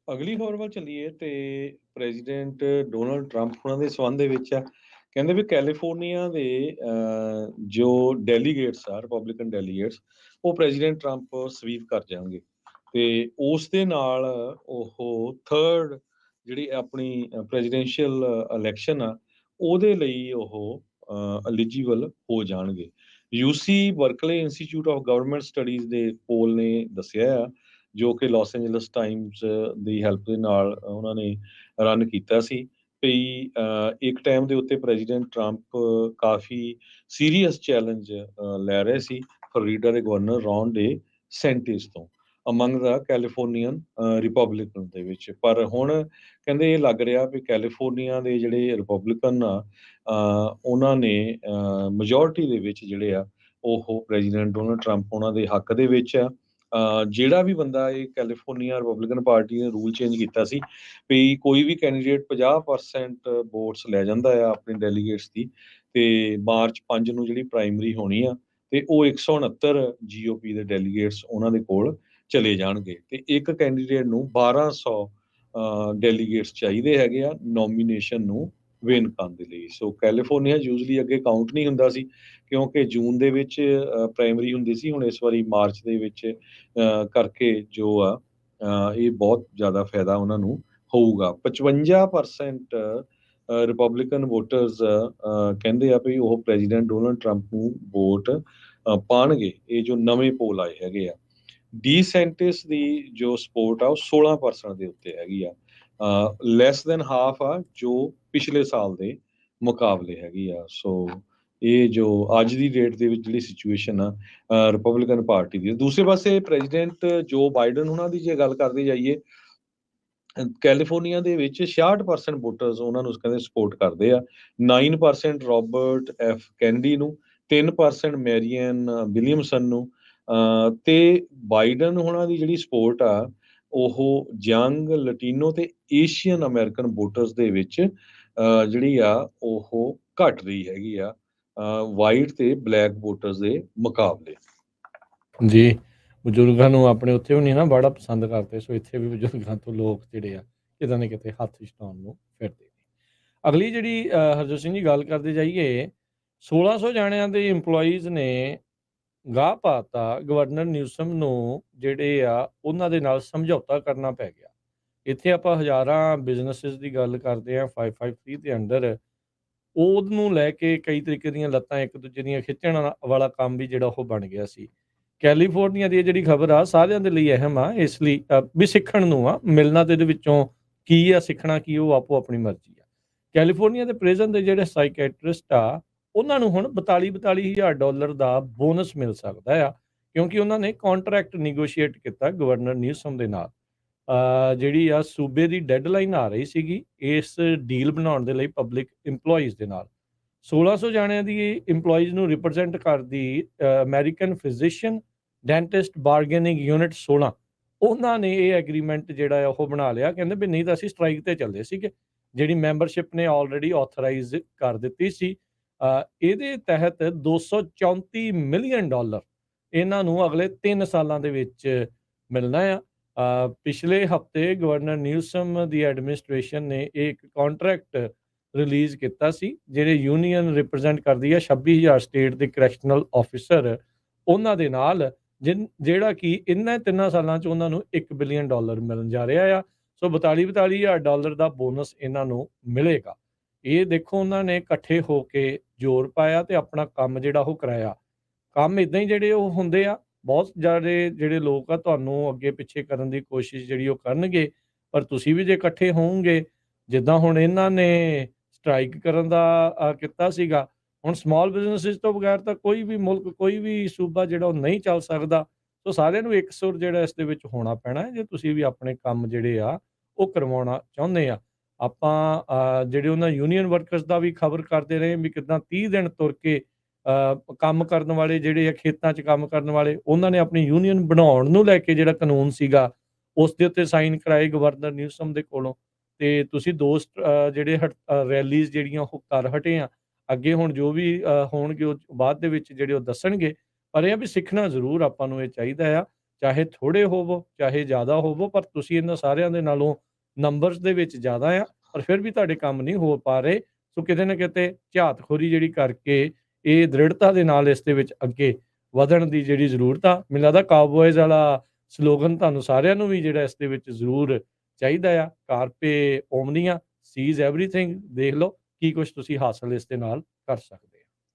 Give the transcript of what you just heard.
ਅਗਲੀ ਖਬਰ ਵੱਲ ਚੱਲੀਏ ਤੇ ਪ੍ਰੈਜ਼ੀਡੈਂਟ ਡੋਨਾਲਡ ਟਰੰਪ ਉਹਨਾਂ ਦੇ ਸੰਬੰਧ ਦੇ ਵਿੱਚ ਆ ਕਹਿੰਦੇ ਵੀ ਕੈਲੀਫੋਰਨੀਆ ਦੇ ਜੋ ਡੈਲੀਗੇਟਸ ਆ ਰਿਪਬਲਿਕਨ ਡੈਲੀਗੇਟਸ ਉਹ ਪ੍ਰੈਜ਼ੀਡੈਂਟ ਟਰੰਪ ਸਵੀਪ ਕਰ ਜਾਣਗੇ ਤੇ ਉਸ ਦੇ ਨਾਲ ਉਹ ਥਰਡ ਜਿਹੜੀ ਆਪਣੀ ਪ੍ਰੈਜ਼ੀਡੈਂਸ਼ੀਅਲ ਇਲੈਕਸ਼ਨ ਆ ਉਹਦੇ ਲਈ ਉਹ ਐਲੀਜੀਬਲ ਹੋ ਜਾਣਗੇ। UC Berkeley institute of government studies ਦੇ ਪੋਲ ਨੇ ਦੱਸਿਆ ਆ ਜੋ ਕਿ ਲਾਸ ਐਂਜਲਸ ਟਾਈਮਸ ਦੀ ਹੈਲਪ ਦੇ ਨਾਲ ਉਹਨਾਂ ਨੇ ਰਨ ਕੀਤਾ ਸੀ ਵੀ ਇੱਕ ਟਾਈਮ ਦੇ ਉੱਤੇ ਪ੍ਰੈਜ਼ੀਡੈਂਟ ਟਰੰਪ ਕਾਫੀ ਸੀਰੀਅਸ ਚੈਲੰਜ ਲੈ ਰਹੇ ਸੀ ਫਲੋਰੀਡਾ ਦੇ ਗਵਰਨਰ ਰੌਨ ਡੇ ਸੈਂਟਿਸ ਤੋਂ ਅਮੰਗ ਦਾ ਕੈਲੀਫੋਰਨੀਅਨ ਰਿਪਬਲਿਕਨ ਦੇ ਵਿੱਚ। ਪਰ ਹੁਣ ਕਹਿੰਦੇ ਇਹ ਲੱਗ ਰਿਹਾ ਵੀ ਕੈਲੀਫੋਰਨੀਆ ਦੇ ਜਿਹੜੇ ਰਿਪਬਲਿਕਨ ਆ ਉਹਨਾਂ ਨੇ ਮੈਜੋਰਿਟੀ ਦੇ ਵਿੱਚ ਜਿਹੜੇ ਆ ਉਹ ਪ੍ਰੈਜ਼ੀਡੈਂਟ ਡੋਨਾਲਡ ਟਰੰਪ ਉਹਨਾਂ ਦੇ ਹੱਕ ਦੇ ਵਿੱਚ ਆ। ਜਿਹੜਾ ਵੀ ਬੰਦਾ ਇਹ ਕੈਲੀਫੋਰਨੀਆ ਰਿਪਬਲਿਕਨ ਪਾਰਟੀ ਨੇ ਰੂਲ ਚੇਂਜ ਕੀਤਾ ਸੀ ਵੀ ਕੋਈ ਵੀ ਕੈਂਡੀਡੇਟ 50% ਵੋਟਸ ਲੈ ਜਾਂਦਾ ਆ ਆਪਣੇ ਡੈਲੀਗੇਟਸ ਦੀ ਤੇ ਮਾਰਚ 5 ਨੂੰ ਜਿਹੜੀ ਪ੍ਰਾਇਮਰੀ ਹੋਣੀ ਆ ਤੇ ਉਹ 169 ਜੀਓਪੀ ਦੇ ਡੈਲੀਗੇਟਸ ਉਹਨਾਂ ਦੇ ਕੋਲ ਚਲੇ ਜਾਣਗੇ ਤੇ ਇੱਕ ਕੈਂਡੀਡੇਟ ਨੂੰ 1200 ਡੈਲੀਗੇਟਸ ਚਾਹੀਦੇ ਹੈਗੇ ਆ ਨੋਮੀਨੇਸ਼ਨ ਨੂੰ ਵਿਨ ਕਰਨ ਦੇ ਲਈ। ਸੋ ਕੈਲੀਫੋਰਨੀਆ ਯੂਜ਼ਲੀ ਅੱਗੇ ਕਾਊਂਟ ਨਹੀਂ ਹੁੰਦਾ ਸੀ ਕਿਉਂਕਿ ਜੂਨ ਦੇ ਵਿੱਚ ਪ੍ਰਾਇਮਰੀ ਹੁੰਦੀ ਸੀ, ਹੁਣ ਇਸ ਵਾਰੀ ਮਾਰਚ ਦੇ ਵਿੱਚ ਕਰਕੇ ਜੋ ਆ ਇਹ ਬਹੁਤ ਜ਼ਿਆਦਾ ਫਾਇਦਾ ਉਹਨਾਂ ਨੂੰ ਹੋਊਗਾ। 55% ਰਿਪਬਲਿਕਨ ਵੋਟਰਸ ਕਹਿੰਦੇ ਆ ਵੀ ਉਹ ਪ੍ਰੈਜ਼ੀਡੈਂਟ ਡੋਨਾਲਡ ਟਰੰਪ ਨੂੰ ਵੋਟ ਪਾਣਗੇ। ਇਹ ਜੋ ਨਵੇਂ ਪੋਲ ਆਏ ਹੈਗੇ ਆ ਡੀ ਸੈਂਟਿਸ ਦੀ ਜੋ ਸਪੋਰਟ ਆ ਉਹ 16% ਦੇ ਉੱਤੇ ਹੈਗੀ ਆ, ਲੈਸ ਦੈਨ ਹਾਫ ਆ ਜੋ ਪਿਛਲੇ ਸਾਲ ਦੇ ਮੁਕਾਬਲੇ ਹੈਗੀ ਆ। ਸੋ ਇਹ ਜੋ ਅੱਜ ਦੀ ਡੇਟ ਦੇ ਵਿੱਚ ਜਿਹੜੀ ਸਿਚੁਏਸ਼ਨ ਆ ਰਿਪਬਲਿਕਨ ਪਾਰਟੀ ਦੀ। ਦੂਸਰੇ ਪਾਸੇ ਪ੍ਰੈਜ਼ੀਡੈਂਟ ਜੋ ਬਾਈਡਨ ਉਹਨਾਂ ਦੀ ਜੇ ਗੱਲ ਕਰਦੇ ਜਾਈਏ ਕੈਲੀਫੋਰਨੀਆ ਦੇ ਵਿੱਚ 66% ਵੋਟਰਸ ਉਹਨਾਂ ਨੂੰ ਕਹਿੰਦੇ ਸਪੋਰਟ ਕਰਦੇ ਆ, 9% ਰੋਬਰਟ ਐਫ ਕੈਨਡੀ ਨੂੰ, 3% ਮੈਰੀਅਨ ਵਿਲੀਅਮਸਨ ਨੂੰ ਤੇ ਬਾਈਡਨ ਉਹਨਾਂ ਦੀ ਜਿਹੜੀ ਸਪੋਰਟ ਆ ਉਹ ਯੰਗ ਲਟੀਨੋ ਤੇ ਏਸ਼ੀਅਨ ਅਮਰੀਕਨ ਵੋਟਰਸ ਦੇ ਵਿੱਚ ਜਿਹੜੀ ਆ ਉਹ ਘਟ ਰਹੀ ਹੈਗੀ ਆ ਵਾਈਟ ਤੇ ਬਲੈਕ ਵੋਟਰਸ ਦੇ ਮੁਕਾਬਲੇ। ਜੀ ਬਜ਼ੁਰਗਾਂ ਨੂੰ ਆਪਣੇ ਉੱਥੇ ਵੀ ਨਹੀਂ ਨਾ ਬੜਾ ਪਸੰਦ ਕਰਦੇ, ਸੋ ਇੱਥੇ ਵੀ ਬਜ਼ੁਰਗਾਂ ਤੋਂ ਲੋਕ ਜਿਹੜੇ ਆ ਕਿਤੇ ਨਾ ਕਿਤੇ ਹੱਥ ਛਡਾਉਣ ਨੂੰ ਫਿਰਦੇ ਨੇ। ਅਗਲੀ ਜਿਹੜੀ ਹਰਜੋਤ ਸਿੰਘ ਜੀ ਗੱਲ ਕਰਦੇ ਜਾਈਏ 1600 ਜਾਣਿਆਂ ਦੇ ਇੰਪਲੋਈਜ਼ ਨੇ ਗਾਹ ਪਾਤਾ ਗਵਰਨਰ ਨਿਊਸਮ ਨੂੰ, ਜਿਹੜੇ ਆ ਉਹਨਾਂ ਦੇ ਨਾਲ ਸਮਝੌਤਾ ਕਰਨਾ ਪੈ ਗਿਆ। ਇੱਥੇ ਆਪਾਂ ਹਜ਼ਾਰਾਂ ਬਿਜ਼ਨੈਸਿਸ ਦੀ ਗੱਲ ਕਰਦੇ ਹਾਂ 553 ਦੇ ਅੰਡਰ, ਉਹਨੂੰ ਲੈ ਕੇ ਕਈ ਤਰੀਕੇ ਦੀਆਂ ਲੱਤਾਂ ਇੱਕ ਦੂਜੇ ਦੀਆਂ ਖਿੱਚਣ ਵਾਲਾ ਕੰਮ ਵੀ ਜਿਹੜਾ ਉਹ ਬਣ ਗਿਆ ਸੀ। ਕੈਲੀਫੋਰਨੀਆ ਦੀ ਜਿਹੜੀ ਖਬਰ ਆ ਸਾਰਿਆਂ ਦੇ ਲਈ ਅਹਿਮ ਆ, ਇਸ ਲਈ ਵੀ ਸਿੱਖਣ ਨੂੰ ਆ, ਮਿਲਣਾ ਤੇ ਇਹਦੇ ਵਿੱਚੋਂ ਕੀ ਆ, ਸਿੱਖਣਾ ਕੀ, ਉਹ ਆਪੋ ਆਪਣੀ ਮਰਜ਼ੀ ਆ। ਕੈਲੀਫੋਰਨੀਆ ਦੇ ਪ੍ਰਿਜ਼ਨ ਦੇ ਜਿਹੜੇ ਸਾਈਕੈਟਰਿਸਟ ਆ ਉਹਨਾਂ ਨੂੰ ਹੁਣ $42,000 ਦਾ ਬੋਨਸ ਮਿਲ ਸਕਦਾ ਆ, ਕਿਉਂਕਿ ਉਹਨਾਂ ਨੇ ਕੰਟਰੈਕਟ ਨੈਗੋਸ਼ੀਏਟ ਕੀਤਾ ਗਵਰਨਰ ਨਿਊਸਮ ਦੇ ਨਾਲ। ਜਿਹੜੀ ਆ ਸੂਬੇ ਦੀ ਡੈਡਲਾਈਨ ਆ ਰਹੀ ਸੀਗੀ ਇਸ ਡੀਲ ਬਣਾਉਣ ਦੇ ਲਈ ਪਬਲਿਕ ਇੰਪਲੋਈਜ਼ ਦੇ ਨਾਲ। 1600 ਜਾਣਿਆਂ ਦੀ ਇੰਪਲੋਈਜ਼ ਨੂੰ ਰਿਪਰੈਜ਼ੈਂਟ ਕਰਦੀ American physician dentist bargaining unit 16, ਉਹਨਾਂ ਨੇ ਇਹ ਐਗਰੀਮੈਂਟ ਜਿਹੜਾ ਹੈ ਉਹ ਬਣਾ ਲਿਆ। ਕਹਿੰਦੇ ਵੀ ਨਹੀਂ ਤਾਂ ਅਸੀਂ ਸਟ੍ਰਾਈਕ ਤੇ ਚੱਲੇ ਸੀਗੇ, ਜਿਹੜੀ ਮੈਂਬਰਸ਼ਿਪ ਨੇ ਆਲਰੇਡੀ ਆਥੋਰਾਈਜ਼ ਕਰ ਦਿੱਤੀ ਸੀ। ਇਹਦੇ ਤਹਿਤ $234 ਮਿਲੀਅਨ ਇਹਨਾਂ ਨੂੰ ਅਗਲੇ 3 ਸਾਲਾਂ ਦੇ ਵਿੱਚ ਮਿਲਣਾ ਆ। ਪਿਛਲੇ ਹਫਤੇ ਗਵਰਨਰ ਨਿਊਸਮ ਦੀ ਐਡਮਿਨਿਸਟ੍ਰੇਸ਼ਨ ਨੇ ਇੱਕ ਕੰਟਰੈਕਟ ਰਿਲੀਜ਼ ਕੀਤਾ ਸੀ, ਜਿਹੜੇ ਯੂਨੀਅਨ ਰਿਪਰੈਜ਼ੈਂਟ ਕਰਦੀ ਹੈ 26,000 ਸਟੇਟ ਦੇ ਕਰੈਕਸ਼ਨਲ ਆਫਿਸਰ, ਉਹਨਾਂ ਦੇ ਨਾਲ ਜਿਹੜਾ ਕਿ ਇਹਨਾਂ 3 ਸਾਲਾਂ 'ਚ ਉਹਨਾਂ ਨੂੰ $1 ਬਿਲੀਅਨ ਮਿਲਣ ਜਾ ਰਿਹਾ ਆ। ਸੋ $42,000 ਦਾ ਬੋਨਸ ਇਹਨਾਂ ਨੂੰ ਮਿਲੇਗਾ। ਇਹ ਦੇਖੋ ਉਹਨਾਂ ਨੇ ਇਕੱਠੇ ਹੋ ਕੇ ਜ਼ੋਰ ਪਾਇਆ ਤੇ ਆਪਣਾ ਕੰਮ ਜਿਹੜਾ ਉਹ ਕਰਾਇਆ। ਕੰਮ ਇੱਦਾਂ ਹੀ ਜਿਹੜੇ ਉਹ ਹੁੰਦੇ ਆ, ਬਹੁਤ ਜ਼ਿਆਦਾ ਜਿਹੜੇ ਲੋਕ ਆ ਤੁਹਾਨੂੰ ਅੱਗੇ ਪਿੱਛੇ ਕਰਨ ਦੀ ਕੋਸ਼ਿਸ਼ ਜਿਹੜੀ ਉਹ ਕਰਨਗੇ, ਪਰ ਤੁਸੀਂ ਵੀ ਜੇ ਇਕੱਠੇ ਹੋਵੋਗੇ, ਜਿੱਦਾਂ ਹੁਣ ਇਹਨਾਂ ਨੇ ਸਟ੍ਰਾਈਕ ਕਰਨ ਦਾ ਕੀਤਾ ਸੀਗਾ, ਹੁਣ ਸਮਾਲ ਬਿਜ਼ਨਸਿਸ ਤੋਂ ਬਗੈਰ ਤਾਂ ਕੋਈ ਵੀ ਮੁਲਕ, ਕੋਈ ਵੀ ਸੂਬਾ ਜਿਹੜਾ ਉਹ ਨਹੀਂ ਚੱਲ ਸਕਦਾ। ਸੋ ਸਾਰਿਆਂ ਨੂੰ ਇੱਕ ਸੁਰ ਜਿਹੜਾ ਇਸ ਦੇ ਵਿੱਚ ਹੋਣਾ ਪੈਣਾ ਹੈ, ਜੇ ਤੁਸੀਂ ਵੀ ਆਪਣੇ ਕੰਮ ਜਿਹੜੇ ਆ ਉਹ ਕਰਵਾਉਣਾ ਚਾਹੁੰਦੇ ਆ। ਆਪਾਂ ਜਿਹੜੇ ਉਹਨਾਂ ਯੂਨੀਅਨ ਵਰਕਰਸ ਦਾ ਵੀ ਖਬਰ ਕਰਦੇ ਰਹੇ ਵੀ ਕਿੱਦਾਂ 30 ਦਿਨ ਤੁਰ ਕੇ ਕੰਮ ਕਰਨ ਵਾਲੇ ਜਿਹੜੇ ਆ ਖੇਤਾਂ 'ਚ ਕੰਮ ਕਰਨ ਵਾਲੇ, ਉਹਨਾਂ ਨੇ ਆਪਣੀ ਯੂਨੀਅਨ ਬਣਾਉਣ ਨੂੰ ਲੈ ਕੇ ਜਿਹੜਾ ਕਾਨੂੰਨ ਸੀਗਾ ਉਸ ਦੇ ਉੱਤੇ ਸਾਈਨ ਕਰਾਏ ਗਵਰਨਰ ਨਿਊਸਮ ਦੇ ਕੋਲੋਂ। ਤੇ ਤੁਸੀਂ ਜਿਹੜੇ ਰੈਲੀਜ਼ ਜਿਹੜੀਆਂ ਉਹ ਕਰ ਹਟੇ ਆ, ਅੱਗੇ ਹੁਣ ਜੋ ਵੀ ਹੋਣਗੇ ਉਹ ਬਾਅਦ ਦੇ ਵਿੱਚ ਜਿਹੜੇ ਉਹ ਦੱਸਣਗੇ। ਪਰ ਇਹ ਆ ਵੀ ਸਿੱਖਣਾ ਜ਼ਰੂਰ ਆਪਾਂ ਨੂੰ ਇਹ ਚਾਹੀਦਾ ਆ ਚਾਹੇ ਥੋੜ੍ਹੇ ਹੋਵੋ, ਚਾਹੇ ਜ਼ਿਆਦਾ ਹੋਵੋ, ਪਰ ਤੁਸੀਂ ਇਹਨਾਂ ਸਾਰਿਆਂ ਦੇ ਨਾਲੋਂ ਨੰਬਰਸ ਦੇ ਵਿੱਚ ਜ਼ਿਆਦਾ ਆ, ਪਰ ਫਿਰ ਵੀ ਤੁਹਾਡੇ ਕੰਮ ਨਹੀਂ ਹੋ ਪਾ ਰਹੇ। ਸੋ ਕਿਤੇ ਨਾ ਕਿਤੇ ਝਾਤ-ਖੋਰੀ ਜਿਹੜੀ ਕਰਕੇ ਇਹ ਦ੍ਰਿੜਤਾ ਦੇ ਨਾਲ ਇਸ ਦੇ ਵਿੱਚ ਅੱਗੇ ਵਧਣ ਦੀ ਜਿਹੜੀ ਜ਼ਰੂਰਤ ਆ। ਮੈਨੂੰ ਲੱਗਦਾ ਕਾਊਬੋਇਜ਼ ਵਾਲਾ ਸਲੋਗਨ ਤੁਹਾਨੂੰ ਸਾਰਿਆਂ ਨੂੰ ਵੀ ਜਿਹੜਾ ਇਸ ਦੇ ਵਿੱਚ ਜ਼ਰੂਰ ਚਾਹੀਦਾ ਆ। ਕਾਰਪੇ ਓਮਨੀਆ, ਸੀਜ਼ ਐਵਰੀਥਿੰਗ। ਦੇਖ ਲਓ ਕੀ ਕੁਛ ਤੁਸੀਂ ਹਾਸਲ ਇਸ ਦੇ ਨਾਲ ਕਰ ਸਕਦੇ।